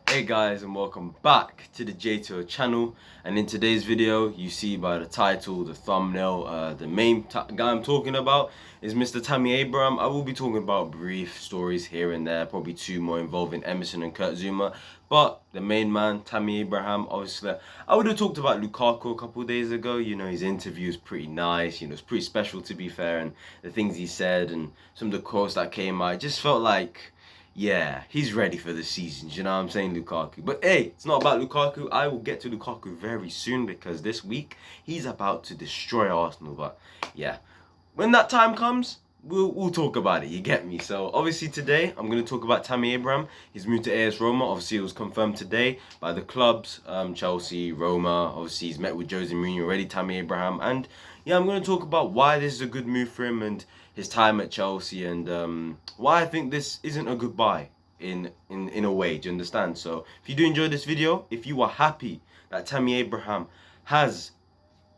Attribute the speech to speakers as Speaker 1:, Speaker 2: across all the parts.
Speaker 1: Hey guys, and welcome back to the J2O channel. And in today's video, you see by the title, the thumbnail, the main guy I'm talking about is Mr. Tammy Abraham. I will be talking about brief stories here and there, probably two more involving Emerson and Kurt Zouma. But the main man, Tammy Abraham, obviously, I would have talked about Lukaku a couple of days ago. You know, his interview is pretty nice. You know, it's pretty special to be fair. And the things he said and some of the quotes that came out, I just felt like, yeah, he's ready for the season. You know what I'm saying, Lukaku? But hey, it's not about Lukaku. I will get to Lukaku very soon because this week he's about to destroy Arsenal. But yeah, when that time comes, we'll talk about it. You get me? So obviously today I'm going to talk about Tammy Abraham. He's moved to AS Roma. Obviously it was confirmed today by the clubs, Chelsea, Roma. Obviously he's met with Jose Mourinho already, Tammy Abraham, and yeah, I'm going to talk about why this is a good move for him and his time at Chelsea, and why I think this isn't a good buy in a way. Do you understand? So if you do enjoy this video, if you are happy that Tammy Abraham has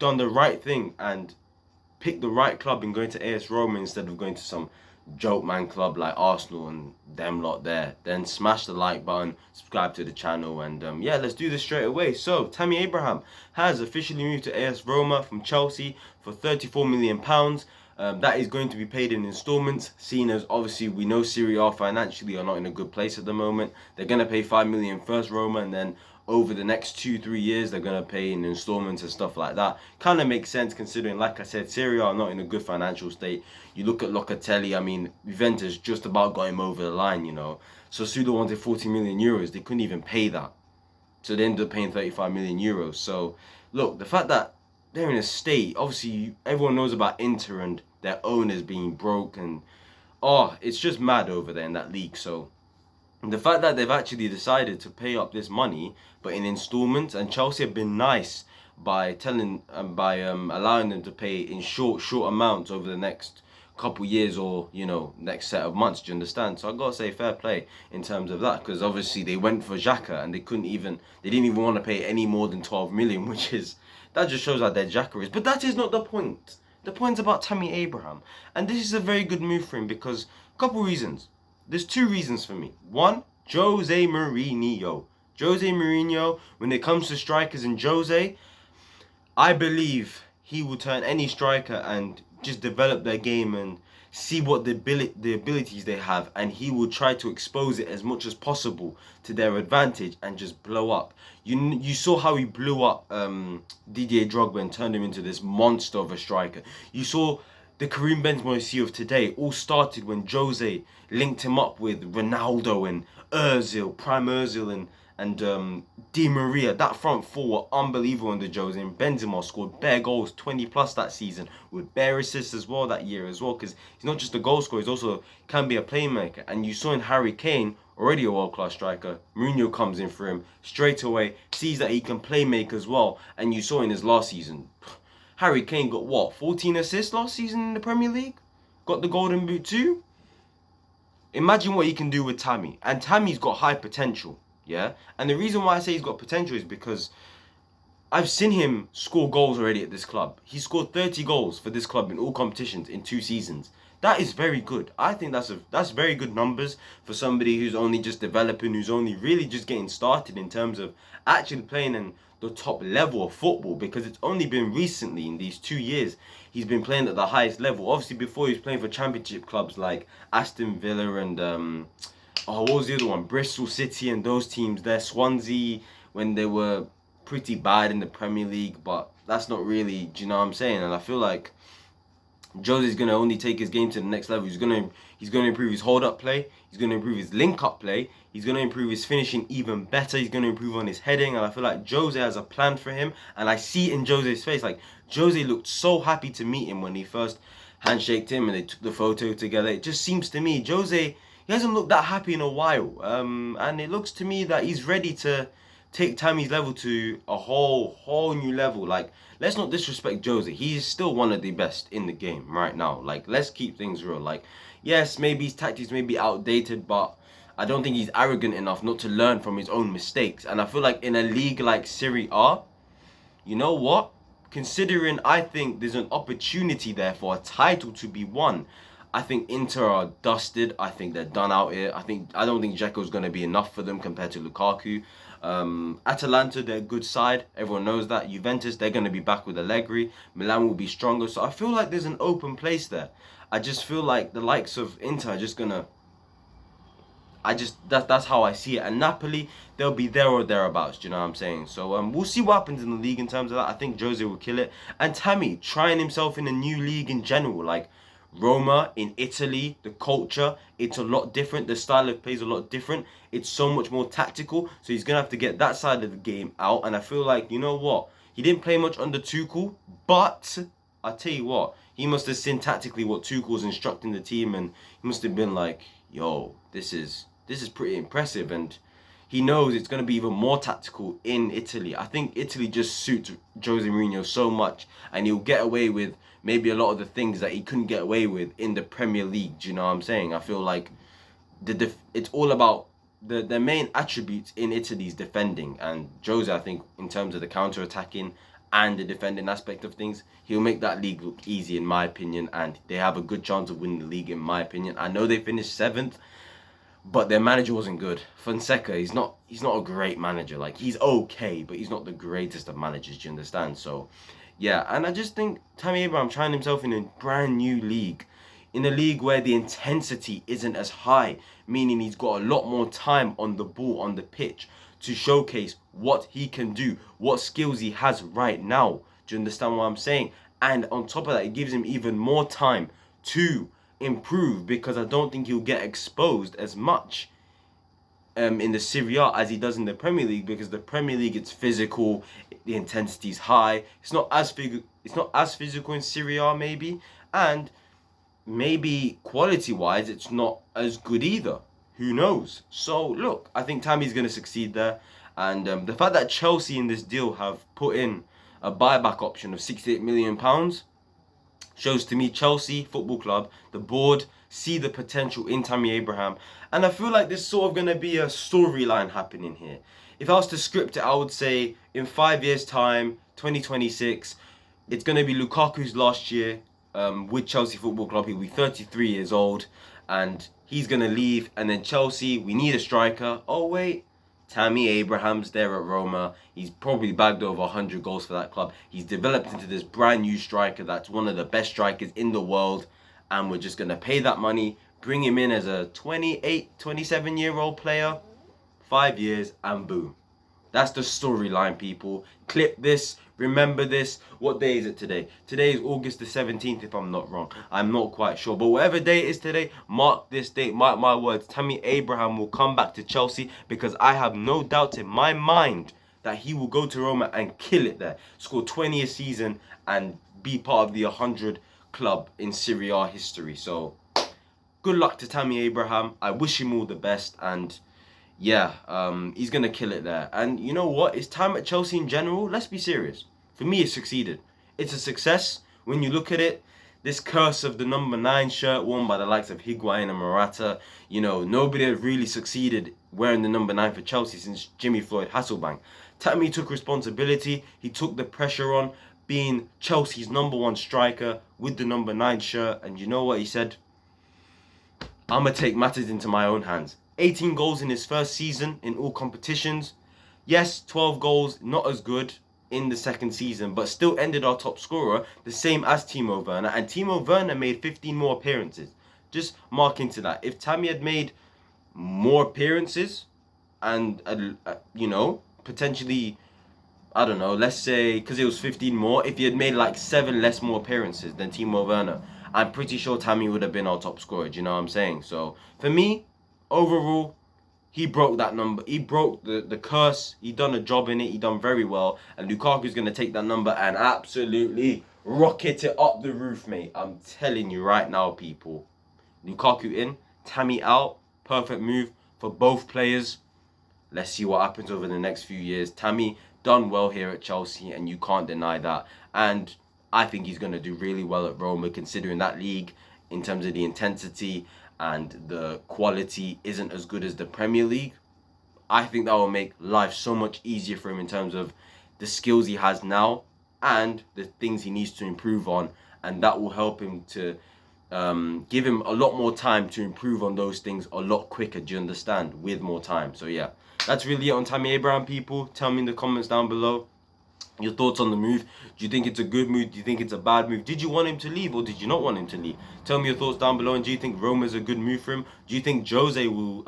Speaker 1: done the right thing and picked the right club in going to AS Roma instead of going to some joke man club like Arsenal and them lot there, then smash the like button, subscribe to the channel, and yeah, let's do this straight away. So Tammy Abraham has officially moved to AS Roma from Chelsea for £34 million. That is going to be paid in installments, seeing as obviously we know Serie A financially are not in a good place at the moment. They're going to pay £5 million first, Roma, and then over the next 2-3 years they're going to pay in installments and stuff like that. Kind of makes sense considering, like I said, Serie A are not in a good financial state. You look at Locatelli, I mean, Juventus just about got him over the line, you know. So Sassuolo wanted 40 million euros. They couldn't even pay that. So they ended up paying 35 million euros. So look, the fact that they're in a state, obviously everyone knows about Inter and their owners being broke, and it's just mad over there in that league. So the fact that they've actually decided to pay up this money but in installments, and Chelsea have been nice by allowing them to pay in short amounts over the next couple years, or you know, next set of months. Do you understand? So I gotta say fair play in terms of that, because obviously they went for Xhaka and they didn't even want to pay any more than 12 million, which is, that just shows how their Xhaka is. But that is not the point. The point's about Tammy Abraham, and this is a very good move for him because a couple reasons. There's two reasons for me. One, Jose Mourinho. Jose Mourinho, when it comes to strikers and Jose, I believe he will turn any striker and just develop their game and see what the abilities they have, and he will try to expose it as much as possible to their advantage and just blow up. You saw how he blew up Didier Drogba and turned him into this monster of a striker. You saw the Karim Benzema you see of today all started when Jose linked him up with Ronaldo and Ozil, Prime Ozil, and Di Maria. That front four were unbelievable under Jose, and Benzema scored bare goals, 20 plus that season, with bare assists as well that year as well, because he's not just a goal scorer, he's also can be a playmaker. And you saw in Harry Kane, already a world-class striker, Mourinho comes in for him straight away, sees that he can play make as well, and you saw in his last season, Harry Kane got what, 14 assists last season in the Premier League? Got the Golden Boot too? Imagine what he can do with Tammy. And Tammy's got high potential, yeah? And the reason why I say he's got potential is because I've seen him score goals already at this club. He scored 30 goals for this club in all competitions in 2 seasons. That is very good. I think that's very good numbers for somebody who's only just developing, who's only really just getting started in terms of actually playing in the top level of football, because it's only been recently in these 2 years he's been playing at the highest level. Obviously before he was playing for championship clubs like Aston Villa and what was the other one, Bristol City and those teams there, Swansea, when they were pretty bad in the Premier League. But that's not really, do you know what I'm saying? And I feel like Jose's gonna only take his game to the next level. He's gonna improve his hold-up play. He's gonna improve his link-up play. He's gonna improve his finishing even better. He's gonna improve on his heading, and I feel like Jose has a plan for him. And I see it in Jose's face. Like, Jose looked so happy to meet him when he first handshaked him and they took the photo together. It just seems to me Jose, he hasn't looked that happy in a while. And it looks to me that he's ready to take Tammy's level to a whole new level. Like, let's not disrespect Jose. He's still one of the best in the game right now. Like, let's keep things real. Like, yes, maybe his tactics may be outdated, but I don't think he's arrogant enough not to learn from his own mistakes. And I feel like in a league like Serie A, you know what? Considering I think there's an opportunity there for a title to be won, I think Inter are dusted. I think they're done out here. I don't think Dzeko's going to be enough for them compared to Lukaku. Atalanta, they're a good side. Everyone knows that. Juventus, they're going to be back with Allegri. Milan will be stronger. So I feel like there's an open place there. I just feel like the likes of Inter are just going to... that's how I see it. And Napoli, they'll be there or thereabouts. Do you know what I'm saying? So we'll see what happens in the league in terms of that. I think Jose will kill it. And Tammy trying himself in a new league in general, like Roma in Italy, the culture, it's a lot different. The style of play is a lot different. It's so much more tactical. So he's gonna have to get that side of the game out. And I feel like, you know what? He didn't play much under Tuchel, but I tell you what, he must have seen tactically what Tuchel was instructing the team, and he must have been like, yo, this is pretty impressive. And he knows it's going to be even more tactical in Italy. I think Italy just suits Jose Mourinho so much, and he'll get away with maybe a lot of the things that he couldn't get away with in the Premier League. Do you know what I'm saying? I feel like it's all about the main attributes in Italy's defending, and Jose, I think, in terms of the counter-attacking and the defending aspect of things, he'll make that league look easy in my opinion, and they have a good chance of winning the league in my opinion. I know they finished 7th, but their manager wasn't good. Fonseca, he's not a great manager. Like, he's okay, but he's not the greatest of managers, do you understand? So, yeah, and I just think Tammy Abraham trying himself in a brand new league, in a league where the intensity isn't as high, meaning he's got a lot more time on the ball, on the pitch, to showcase what he can do, what skills he has right now. Do you understand what I'm saying? And on top of that, it gives him even more time to improve, because I don't think he'll get exposed as much in the Serie A as he does in the Premier League, because the Premier League, it's physical, the intensity is high. It's not as physical in Serie A maybe, and maybe quality-wise, it's not as good either. Who knows? So look, I think Tammy's going to succeed there, and the fact that Chelsea in this deal have put in a buyback option of £68 million shows to me Chelsea Football Club, the board, see the potential in Tammy Abraham. And I feel like there's sort of going to be a storyline happening here. If I was to script it, I would say in 5 years' time, 2026, it's going to be Lukaku's last year with Chelsea Football Club. He'll be 33 years old, and he's going to leave. And then Chelsea, we need a striker. Oh, wait. Tammy Abrahams there at Roma. He's probably bagged over 100 goals for that club. He's developed into this brand new striker that's one of the best strikers in the world. And we're just going to pay that money, bring him in as a 28, 27-year-old player, 5 years, and boom. That's the storyline, people. Clip this. Remember this. What day is it today? Today is August the 17th, if I'm not wrong. I'm not quite sure. But whatever day it is today, mark this date. Mark my words. Tammy Abraham will come back to Chelsea, because I have no doubt in my mind that he will go to Roma and kill it there. Score 20 a season and be part of the 100 club in Serie A history. So, good luck to Tammy Abraham. I wish him all the best, and yeah, he's going to kill it there. And you know what? His time at Chelsea in general, let's be serious. For me, it succeeded. It's a success when you look at it. This curse of the number 9 shirt worn by the likes of Higuain and Morata, you know, nobody had really succeeded wearing the number 9 for Chelsea since Jimmy Floyd Hasselbank. Tammy took responsibility. He took the pressure on, being Chelsea's number 1 striker with the number 9 shirt. And you know what he said? I'm going to take matters into my own hands. 18 goals in his first season in all competitions. Yes, 12 goals, not as good in the second season, but still ended our top scorer, the same as Timo Werner. And Timo Werner made 15 more appearances. Just mark into that. If Tammy had made more appearances and, you know, potentially, I don't know, let's say, because it was 15 more, if he had made like 7 less more appearances than Timo Werner, I'm pretty sure Tammy would have been our top scorer. Do you know what I'm saying? So, for me, overall, he broke that number. He broke the curse. He done a job in it. He done very well. And Lukaku's going to take that number and absolutely rocket it up the roof, mate. I'm telling you right now, people. Lukaku in, Tammy out. Perfect move for both players. Let's see what happens over the next few years. Tammy done well here at Chelsea, and you can't deny that. And I think he's going to do really well at Roma, considering that league, in terms of the intensity and the quality, isn't as good as the Premier League. I think that will make life so much easier for him in terms of the skills he has now and the things he needs to improve on, and that will help him to give him a lot more time to improve on those things a lot quicker, do you understand, with more time. So yeah, that's really it on Tammy Abraham, people. Tell me in the comments down below your thoughts on the move. Do you think it's a good move? Do you think it's a bad move? Did you want him to leave or did you not want him to leave? Tell me your thoughts down below. And do you think Roma's a good move for him? Do you think Jose will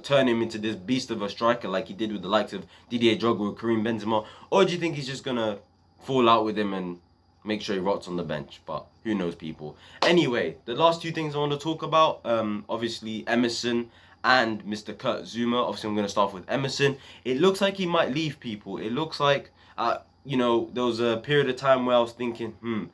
Speaker 1: turn him into this beast of a striker like he did with the likes of Didier Drogba or Karim Benzema? Or do you think he's just going to fall out with him and make sure he rots on the bench? But who knows, people. Anyway, the last two things I want to talk about, obviously Emerson and Mr. Kurt Zouma. Obviously, I'm going to start off with Emerson. It looks like he might leave, people. It looks like, you know, there was a period of time where I was thinking,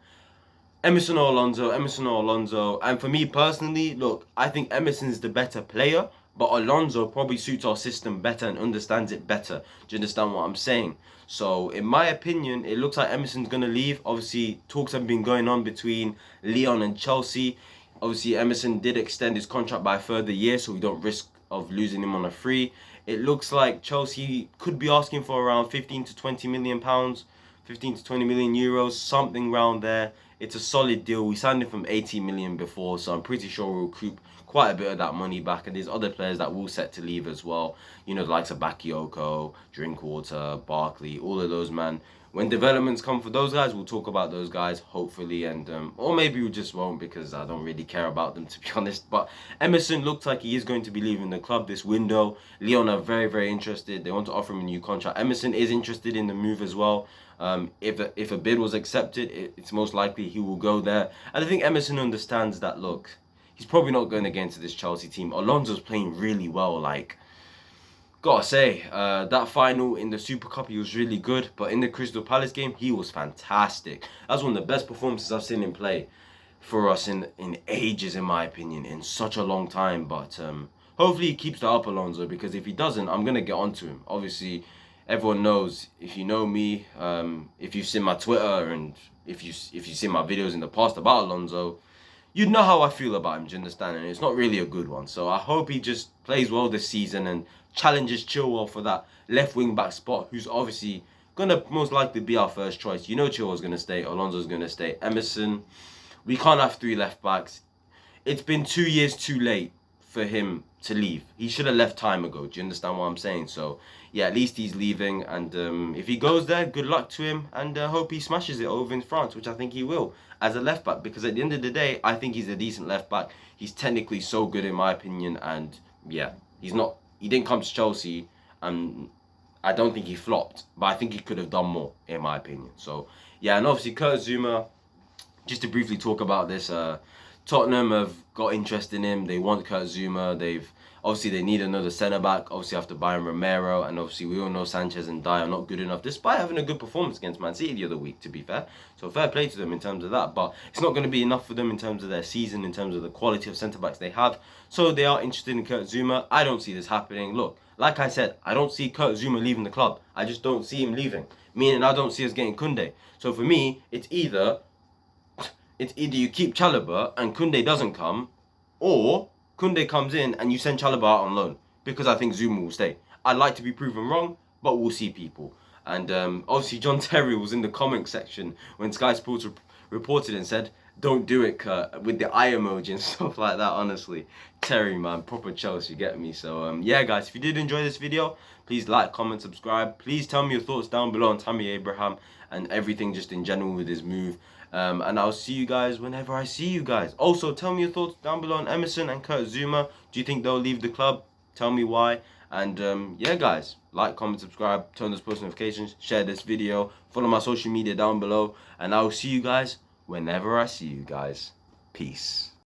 Speaker 1: Emerson or Alonso, Emerson or Alonso. And for me personally, look, I think Emerson's the better player, but Alonso probably suits our system better and understands it better. Do you understand what I'm saying? So, in my opinion, it looks like Emerson's going to leave. Obviously, talks have been going on between Lyon and Chelsea. Obviously, Emerson did extend his contract by a further year, so we don't risk of losing him on a free. It looks like Chelsea could be asking for around 15 to 20 million pounds, 15 to 20 million euros, something around there. It's a solid deal. We signed him from 80 million before, so I'm pretty sure we'll recoup quite a bit of that money back. And there's other players that will set to leave as well. You know, the likes of Bakayoko, Drinkwater, Barkley, all of those, man. When developments come for those guys, we'll talk about those guys, hopefully. And or maybe we just won't, because I don't really care about them, to be honest. But Emerson looks like he is going to be leaving the club this window. Lyon are very, very interested. They want to offer him a new contract. Emerson is interested in the move as well. If a bid was accepted, it's most likely he will go there. And I think Emerson understands that, look, he's probably not going to get into this Chelsea team. Alonso's playing really well. Like, gotta say, that final in the Super Cup, he was really good. But in the Crystal Palace game, he was fantastic. That's one of the best performances I've seen him play for us in ages, in my opinion, in such a long time. But hopefully he keeps that up, Alonso, because if he doesn't, I'm going to get onto him. Obviously, everyone knows, if you know me, if you've seen my Twitter and if you've seen my videos in the past about Alonso, you'd know how I feel about him, do you understand? And it's not really a good one. So I hope he just plays well this season and challenges Chilwell for that left wing back spot, who's obviously going to most likely be our first choice. You know Chilwell's going to stay, Alonso's going to stay. Emerson, we can't have three left backs. It's been 2 years too late for him to leave. He should have left time ago. Do you understand what I'm saying? So yeah, at least he's leaving, and if he goes there, good luck to him, and hope he smashes it over in France, which I think he will, as a left back, because at the end of the day, I think he's a decent left back. He's technically so good, in my opinion, and yeah, he didn't come to Chelsea, and I don't think he flopped, but I think he could have done more, in my opinion. So yeah, and obviously Kurt Zouma, just to briefly talk about this, Tottenham have got interest in him. They want Kurt Zouma. They need another centre-back, obviously after buying Romero, and obviously we all know Sanchez and Dyer are not good enough, despite having a good performance against Man City the other week, to be fair. So fair play to them in terms of that, but it's not going to be enough for them in terms of their season, in terms of the quality of centre-backs they have. So they are interested in Kurt Zouma. I don't see this happening. Look, like I said, I don't see Kurt Zouma leaving the club. I just don't see him leaving, meaning I don't see us getting Koundé. So for me, it's either you keep Chalobah and Koundé doesn't come, or Koundé comes in and you send Chalobah out on loan, because I think Zouma will stay. I'd like to be proven wrong, but we'll see, people. And obviously John Terry was in the comment section when Sky Sports reported and said, "Don't do it, Kurt," with the eye emoji and stuff like that. Honestly, Terry, man, proper Chelsea, get me. So yeah, guys, if you did enjoy this video, please like, comment, subscribe. Please tell me your thoughts down below on Tammy Abraham and everything just in general with his move. And I'll see you guys whenever I see you guys. Also, tell me your thoughts down below on Emerson and Kurt Zouma. Do you think they'll leave the club? Tell me why. And yeah, guys, like, comment, subscribe, turn those post notifications, share this video, follow my social media down below, and I'll see you guys whenever I see you guys. Peace.